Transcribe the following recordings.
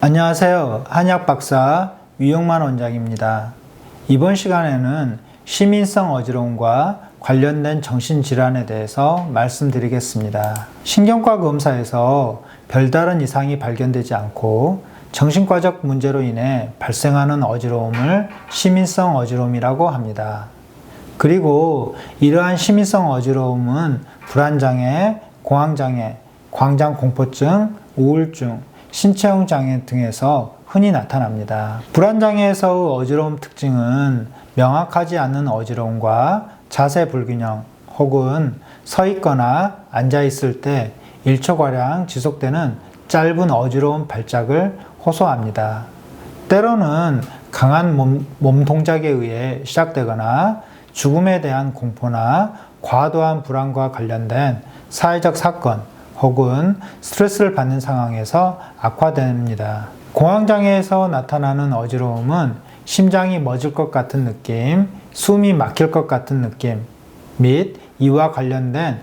안녕하세요. 한의학박사 유영만 원장입니다. 이번 시간에는 시민성 어지러움과 관련된 정신질환에 대해서 말씀드리겠습니다. 신경과 검사에서 별다른 이상이 발견되지 않고 정신과적 문제로 인해 발생하는 어지러움을 시민성 어지러움이라고 합니다. 그리고 이러한 시민성 어지러움은 불안장애, 공황장애, 광장공포증, 우울증, 신체형 장애 등에서 흔히 나타납니다. 불안장애에서의 어지러움 특징은 명확하지 않은 어지러움과 자세 불균형 혹은 서 있거나 앉아 있을 때 1초가량 지속되는 짧은 어지러운 발작을 호소합니다. 때로는 강한 몸 동작에 의해 시작되거나 죽음에 대한 공포나 과도한 불안과 관련된 사회적 사건 혹은 스트레스를 받는 상황에서 악화됩니다. 공황장애에서 나타나는 어지러움은 심장이 멎을 것 같은 느낌, 숨이 막힐 것 같은 느낌 및 이와 관련된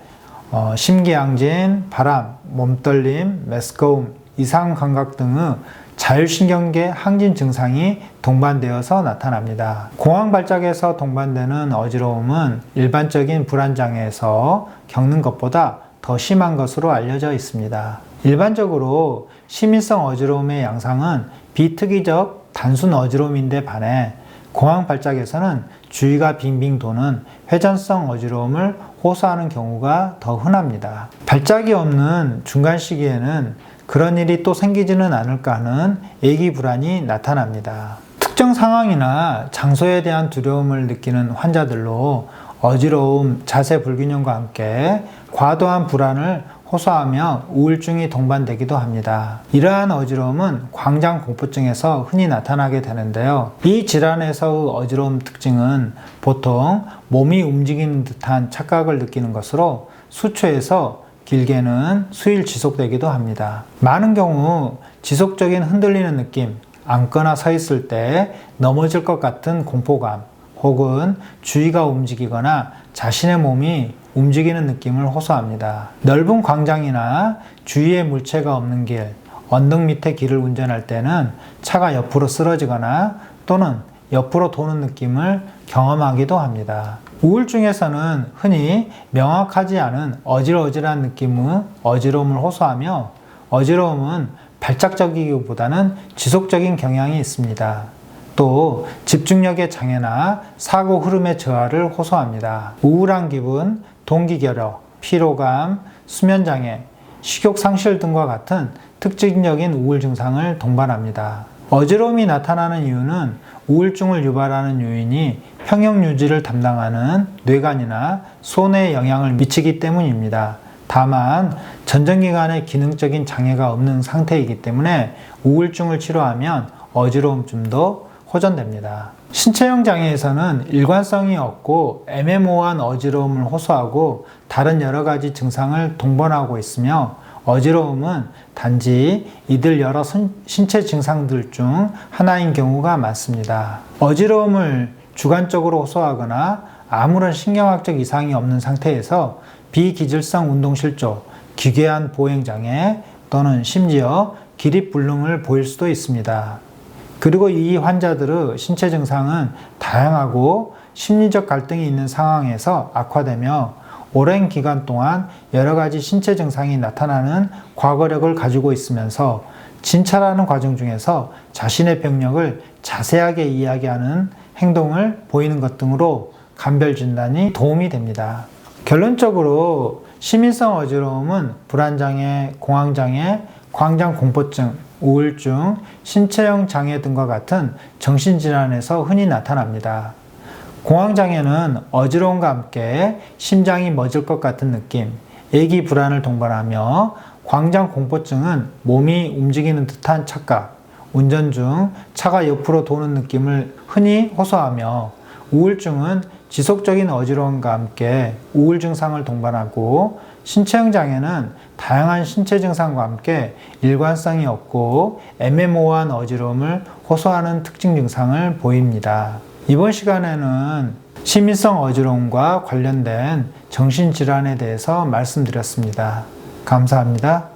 심기양진, 바람, 몸떨림, 메스꺼움, 이상 감각 등의 자율신경계 항진 증상이 동반되어서 나타납니다. 공황 발작에서 동반되는 어지러움은 일반적인 불안장애에서 겪는 것보다 더 심한 것으로 알려져 있습니다. 일반적으로 시민성 어지러움의 양상은 비특이적 단순 어지러움인데 반해 공황 발작에서는 주위가 빙빙 도는 회전성 어지러움을 호소하는 경우가 더 흔합니다. 발작이 없는 중간 시기에는 그런 일이 또 생기지는 않을까 하는 애기 불안이 나타납니다. 특정 상황이나 장소에 대한 두려움을 느끼는 환자들로 어지러움, 자세 불균형과 함께 과도한 불안을 호소하며 우울증이 동반되기도 합니다. 이러한 어지러움은 광장공포증에서 흔히 나타나게 되는데요. 이 질환에서의 어지러움 특징은 보통 몸이 움직이는 듯한 착각을 느끼는 것으로 수초에서 길게는 수일 지속되기도 합니다. 많은 경우 지속적인 흔들리는 느낌, 앉거나 서 있을 때 넘어질 것 같은 공포감, 혹은 주위가 움직이거나 자신의 몸이 움직이는 느낌을 호소합니다. 넓은 광장이나 주위에 물체가 없는 길, 언덕 밑에 길을 운전할 때는 차가 옆으로 쓰러지거나 또는 옆으로 도는 느낌을 경험하기도 합니다. 우울증에서는 흔히 명확하지 않은 어질어질한 느낌의 어지러움을 호소하며 어지러움은 발작적이기보다는 지속적인 경향이 있습니다. 또 집중력의 장애나 사고 흐름의 저하를 호소합니다. 우울한 기분, 동기결여, 피로감, 수면장애, 식욕 상실 등과 같은 특징적인 우울 증상을 동반합니다. 어지러움이 나타나는 이유는 우울증을 유발하는 요인이 평형 유지를 담당하는 뇌관이나 손에 영향을 미치기 때문입니다. 다만 전정기관에 기능적인 장애가 없는 상태이기 때문에 우울증을 치료하면 어지러움쯤도 호전됩니다. 신체형 장애에서는 일관성이 없고 애매모호한 어지러움을 호소하고 다른 여러 가지 증상을 동반하고 있으며 어지러움은 단지 이들 여러 신체 증상들 중 하나인 경우가 많습니다. 어지러움을 주관적으로 호소하거나 아무런 신경학적 이상이 없는 상태에서 비기질성 운동실조, 기괴한 보행장애 또는 심지어 기립불능을 보일 수도 있습니다. 그리고 이 환자들의 신체 증상은 다양하고 심리적 갈등이 있는 상황에서 악화되며 오랜 기간 동안 여러 가지 신체 증상이 나타나는 과거력을 가지고 있으면서 진찰하는 과정 중에서 자신의 병력을 자세하게 이야기하는 행동을 보이는 것 등으로 감별 진단이 도움이 됩니다. 결론적으로 시민성 어지러움은 불안장애, 공황장애, 광장공포증, 우울증, 신체형 장애 등과 같은 정신질환에서 흔히 나타납니다. 공황장애는 어지러움과 함께 심장이 멎을 것 같은 느낌, 애기 불안을 동반하며 광장공포증은 몸이 움직이는 듯한 착각, 운전 중 차가 옆으로 도는 느낌을 흔히 호소하며 우울증은 지속적인 어지러움과 함께 우울 증상을 동반하고 신체형 장애는 다양한 신체 증상과 함께 일관성이 없고 애매모호한 어지러움을 호소하는 특징 증상을 보입니다. 이번 시간에는 시민성 어지러움과 관련된 정신질환에 대해서 말씀드렸습니다. 감사합니다.